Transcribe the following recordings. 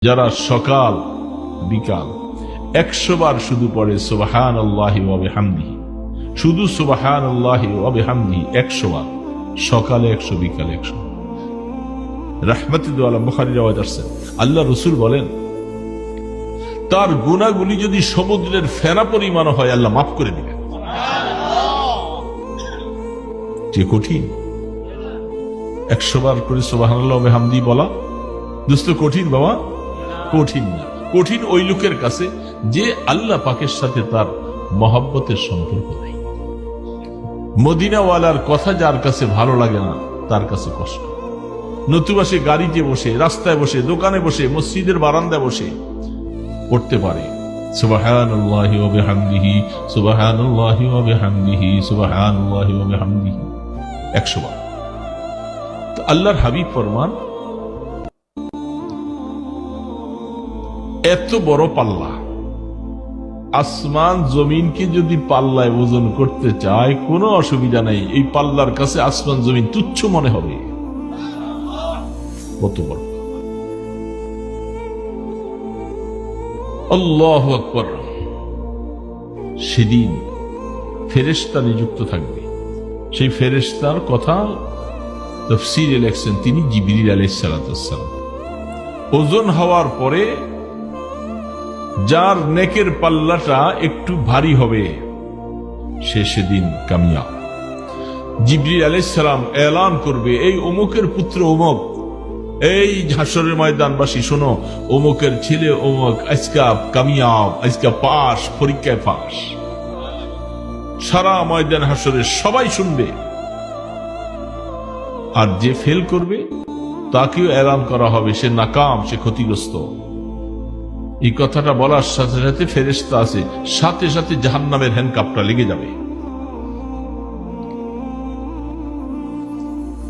যারা সকাল বিকাল 100 বার শুধু পড়ে সুবহানাল্লাহি ওয়া বিহামদিহি, শুধু সুবহানাল্লাহি ওয়া বিহামদিহি 100 বার, সকালে 100 বিকালে 100। রাহমাতুল্লাহ আলাইহি বুখারী riwayat আছে, আল্লাহ রাসূল বলেন তার গুনাহগুলি যদি সমুদ্রের ফেনা পরিমাণ হয় আল্লাহ মাফ করে দিবেন। যে কঠিন 100 বার করে সুবহানাল্লাহ ওয়া বিহামদিহি বলা দোস্ত, কঠিন বাবা, কঠিন না। কঠিন ওই লোকের কাছে যে আল্লাহ পাকের সাথে তার মহব্বতের সম্পর্ক নেই। মদিনাওয়ালার কথা যার কাছে ভালো লাগে না তার কাছে কষ্ট। নতুবা সে গাড়িতে বসে, রাস্তায় বসে, দোকানে বসে, মসজিদের বারান্দায় বসে পড়তে পারে সুবহানাল্লাহি ওয়া বিহামদিহি, সুবহানাল্লাহি ওয়া বিহামদিহি, সুবহানাল্লাহি ওয়া বিহামদিহি 100 বার। তো আল্লাহর হাবিব ফরমান, এত বড় পাল্লা, আসমান জমিনকে যদি পাল্লায় ওজন করতে চায় কোনো অসুবিধা নাই, এই পাল্লার কাছে আসমান জমিন তুচ্ছ মনে হবে। কত বড়! আল্লাহু আকবার। সেদিন ফেরেশতা নিযুক্ত থাকবে। সেই ফেরেশতার কথা তাফসীরে লেখছেন তিনি জিবরিল আলাইহিস সালাম। ওজন হওয়ার পরে যার নেকের পাল্লাটা একটু ভারী হবে সে সেদিন কামিয়াব। জিবরিল আলাইহিস সালাম এলান করবে, এই অমুকের পুত্র অমুক, এই হাসরের ময়দানবাসী শোনো, অমুকের ছেলে অমুক আজকা কামিয়াব, আজকা পাস, পরীক্ষায় পাস। সারা ময়দান হাসরের সবাই শুনবে। আর যে ফেল করবে তাকেও এলান করা হবে সে নাকাম, সে ক্ষতিগ্রস্ত। এই কথাটা বলার সাথে সাথে ফেরেশতা আছে, সাথে সাথে জাহান্নামের হ্যান্ডকাপটা লেগে যাবে।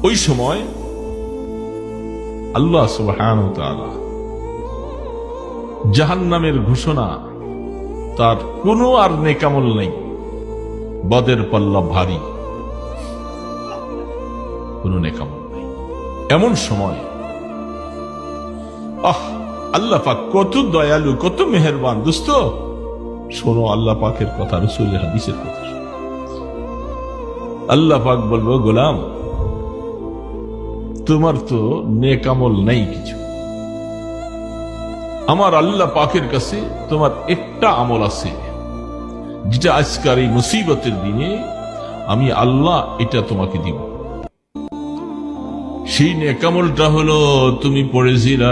ওই সময় আল্লাহ সুবহানাহু ওয়া তাআলা জাহান্নামের ঘোষণা, তার কোনো আর নেকামল নেই, বদের পাল্লা ভারী, কোনো নেকামল নেই। এমন সময় আল্লাহ পাক কত দয়ালু, কত মেহেরবান। দোস্ত শোনো আল্লাহ পাকের কথা, রাসূলের হাদিসের কথা। আল্লাহ পাক বলবো, গোলাম তোমার তো নেক আমল নেই কিছু, আমার আল্লাহ পাকের কাছে তোমার একটা আমল আছে যেটা আজকের এই মুসিবতের দিনে আমি আল্লাহ এটা তোমাকে দিব। সেই নেক আমলটা হলো তুমি পড়েছিলে